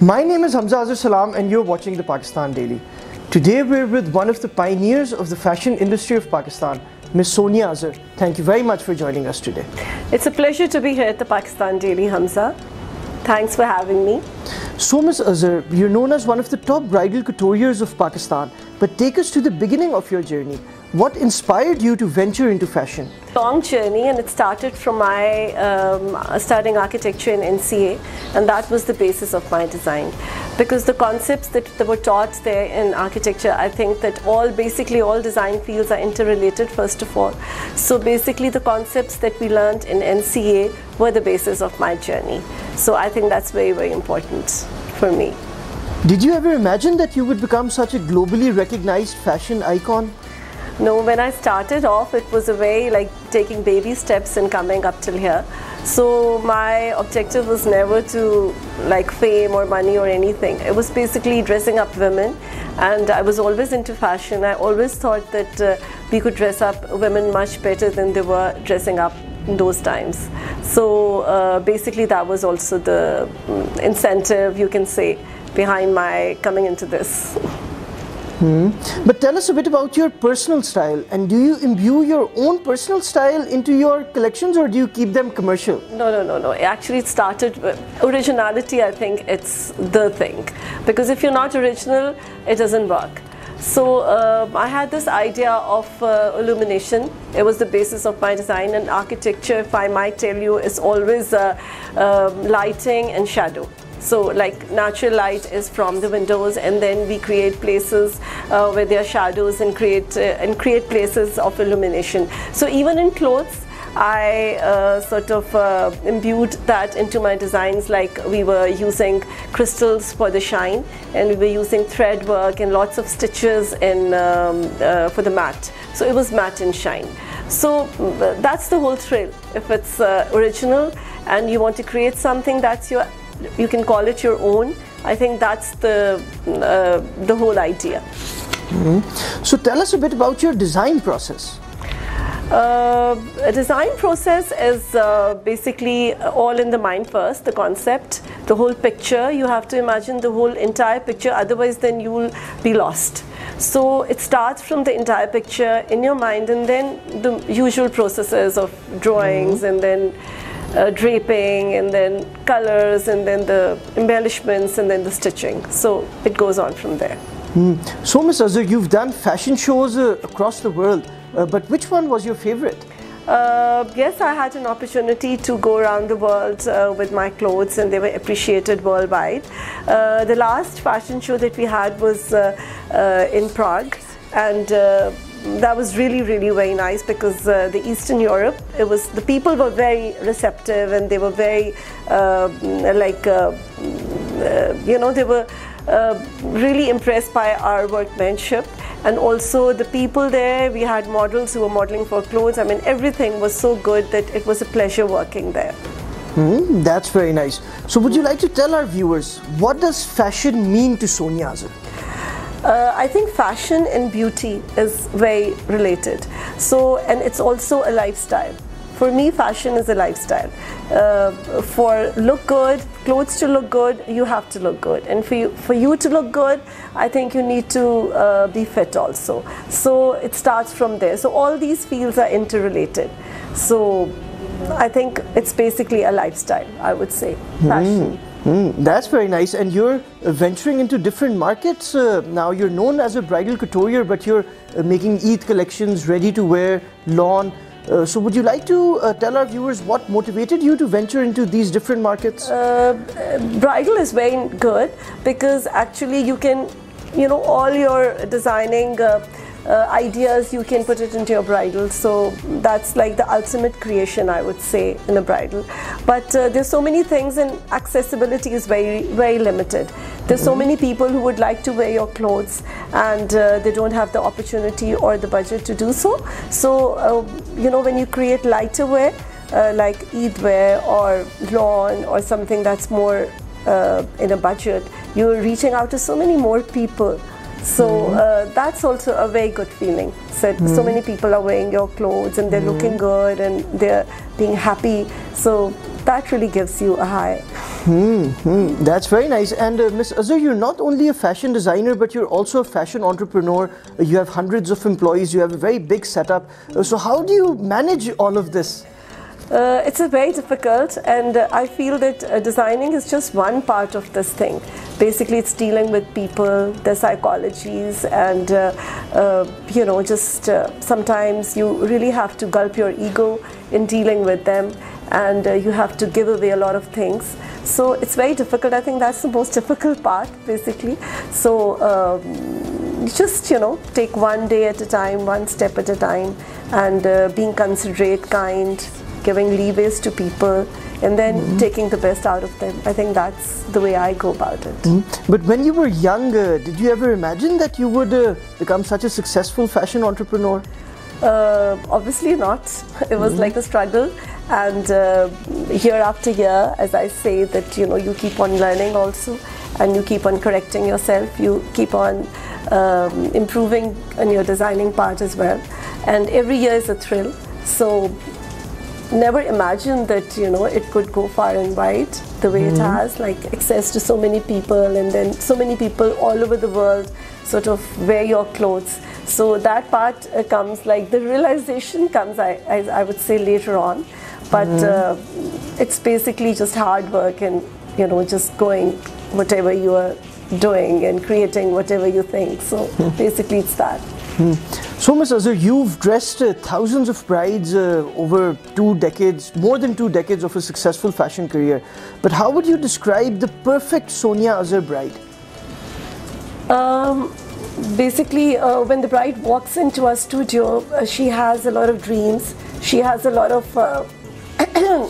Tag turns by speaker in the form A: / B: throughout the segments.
A: My name is Hamza Azhar Salam and you're watching the Pakistan Daily. Today we're with one of the pioneers of the fashion industry of Pakistan, Ms. Sonia Azhar. Thank you very much for joining us today.
B: It's a pleasure to be here at the Pakistan Daily, Hamza. Thanks for having me.
A: So Ms. Azhar, you're known as one of the top bridal couturiers of Pakistan, but take us to the beginning of your journey. What inspired you to venture into fashion?
B: Long journey, and it started from my studying architecture in NCA, and that was the basis of my design. Because the concepts that were taught there in architecture, I think that basically all design fields are interrelated first of all. So basically the concepts that we learned in NCA were the basis of my journey. So I think that's very, very important for me.
A: Did you ever imagine that you would become such a globally recognized fashion icon?
B: No, when I started off, it was a way like taking baby steps and coming up till here. So my objective was never to like fame or money or anything. It was basically dressing up women, and I was always into fashion. I always thought that we could dress up women much better than they were dressing up in those times. So basically that was also the incentive, you can say, behind my coming into this.
A: But tell us a bit about your personal style, and do you imbue your own personal style into your collections, or do you keep them commercial?
B: No. Actually, it started with originality. I think it's the thing, because if you're not original, it doesn't work. So I had this idea of illumination. It was the basis of my design, and architecture, if I might tell you, is always lighting and shadow. So like natural light is from the windows, and then we create places where there are shadows and create places of illumination. So even in clothes, I sort of imbued that into my designs. Like we were using crystals for the shine, and we were using thread work and lots of stitches for the matte. So it was matte and shine. So that's the whole thrill. If it's original and you want to create something that's you can call it your own. I think that's the whole idea.
A: So tell us a bit about your design process.
B: A design process is basically all in the mind first, the concept, the whole picture. You have to imagine the whole entire picture, otherwise then you will be lost. So it starts from the entire picture in your mind, and then the usual processes of drawings, and then draping, and then colors, and then the embellishments, and then the stitching. So it goes on from there.
A: So Ms. Azhar, you've done fashion shows across the world, but which one was your favorite?
B: Yes, I had an opportunity to go around the world with my clothes, and they were appreciated worldwide. The last fashion show that we had was in Prague, and that was really, really very nice, because the Eastern Europe, the people were very receptive, and they were very they were really impressed by our workmanship. And also the people there, we had models who were modeling for clothes. I mean, everything was so good that it was a pleasure working there.
A: That's very nice. So would you like to tell our viewers, what does fashion mean to Sonia Azhar?
B: I think fashion and beauty is very related. So, and it's also a lifestyle. For me, fashion is a lifestyle. For look good, clothes to look good, you have to look good. And for you to look good, I think you need to be fit also. So it starts from there. So all these fields are interrelated. So I think it's basically a lifestyle, I would say, fashion.
A: That's very nice. And you're venturing into different markets now. You're known as a bridal couturier, but you're making Eid collections, ready to wear, lawn. So would you like to tell our viewers what motivated you to venture into these different markets?
B: Bridal is very good, because actually you can, all your designing ideas, you can put it into your bridal. So that's like the ultimate creation, I would say, in a bridal. But there's so many things, and accessibility is very, very limited. There's so many people who would like to wear your clothes, and they don't have the opportunity or the budget to do so. So when you create lighter wear, like Eid wear or lawn or something that's more in a budget, you're reaching out to so many more people. So that's also a very good feeling. So many people are wearing your clothes, and they're looking good, and they're being happy. So that really gives you a high.
A: That's very nice. And Miss Azhar, you're not only a fashion designer, but you're also a fashion entrepreneur. You have hundreds of employees. You have a very big setup. So how do you manage all of this?
B: It's a very difficult, and I feel that designing is just one part of this thing. Basically, it's dealing with people, their psychologies, and you know, just sometimes you really have to gulp your ego in dealing with them, and you have to give away a lot of things. So it's very difficult. I think that's the most difficult part, basically. So just, you know, take one day at a time, one step at a time, and being considerate, kind, giving leeways to people, and then taking the best out of them. I think that's the way I go about it.
A: But when you were young, did you ever imagine that you would become such a successful fashion entrepreneur?
B: Obviously not. It was like a struggle, and year after year, as I say, that, you know, you keep on learning also, and you keep on correcting yourself, you keep on improving on your designing part as well, and every year is a thrill. So never imagined that, you know, it could go far and wide the way it has, like access to so many people, and then so many people all over the world sort of wear your clothes. So that part comes, like the realization comes, I would say, later on. But it's basically just hard work, and, you know, just going whatever you are doing and creating whatever you think. So basically it's that.
A: So Ms. Azhar, you've dressed thousands of brides over 2 decades, more than 2 decades of a successful fashion career. But how would you describe the perfect Sonia Azhar bride?
B: Basically, when the bride walks into our studio, she has a lot of dreams. She has a lot of,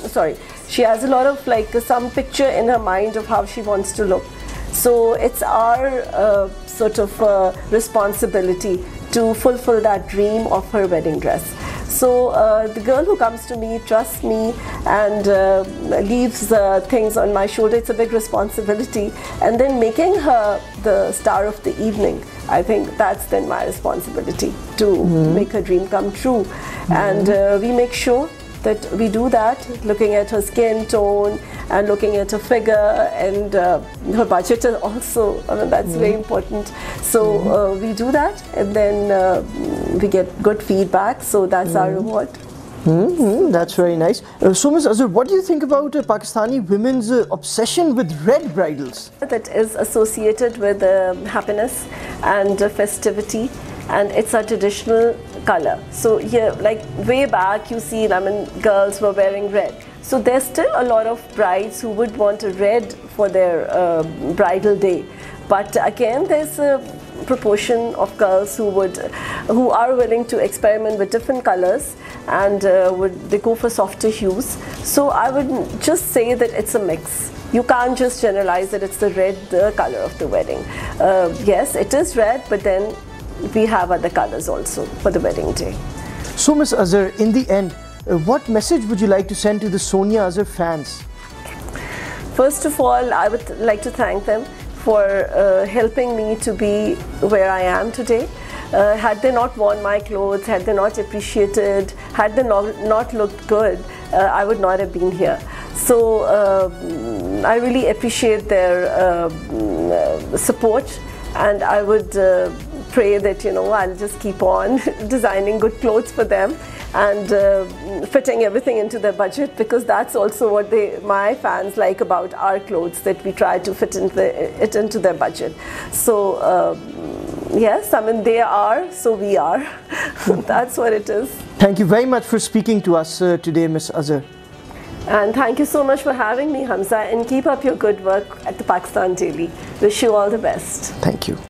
B: sorry, she has a lot of, like, some picture in her mind of how she wants to look. So it's our sort of responsibility to fulfill that dream of her wedding dress. So the girl who comes to me trusts me and leaves things on my shoulder. It's a big responsibility. And then making her the star of the evening, I think that's then my responsibility, to make her dream come true. And we make sure that we do that, looking at her skin tone and looking at her figure, and her budget also. I mean, that's very important. So we do that, and then we get good feedback. So that's our reward.
A: That's very nice. So Ms. Azhar, what do you think about Pakistani women's obsession with red bridals?
B: That is associated with happiness and festivity, and it's a traditional color. So here, like way back, you see, I mean, girls were wearing red. So there's still a lot of brides who would want a red for their bridal day. But again, there's a proportion of girls who are willing to experiment with different colors, and they go for softer hues. So I would just say that it's a mix. You can't just generalize that it's the red, the color of the wedding. Yes, it is red, but then we have other colors also for the wedding day.
A: So Ms. Azhar, in the end, what message would you like to send to the Sonia Azhar fans?
B: First of all, I would like to thank them for helping me to be where I am today. Had they not worn my clothes, had they not appreciated, had they not looked good, I would not have been here. So I really appreciate their support, and I would pray that, you know, I'll just keep on designing good clothes for them and fitting everything into their budget, because that's also what my fans like about our clothes, that we try to fit it into their budget. So yes, I mean, they are, so we are. That's what it is.
A: Thank you very much for speaking to us today, Ms. Azhar.
B: And thank you so much for having me, Hamza, and keep up your good work at the Pakistan Daily. Wish you all the best.
A: Thank you.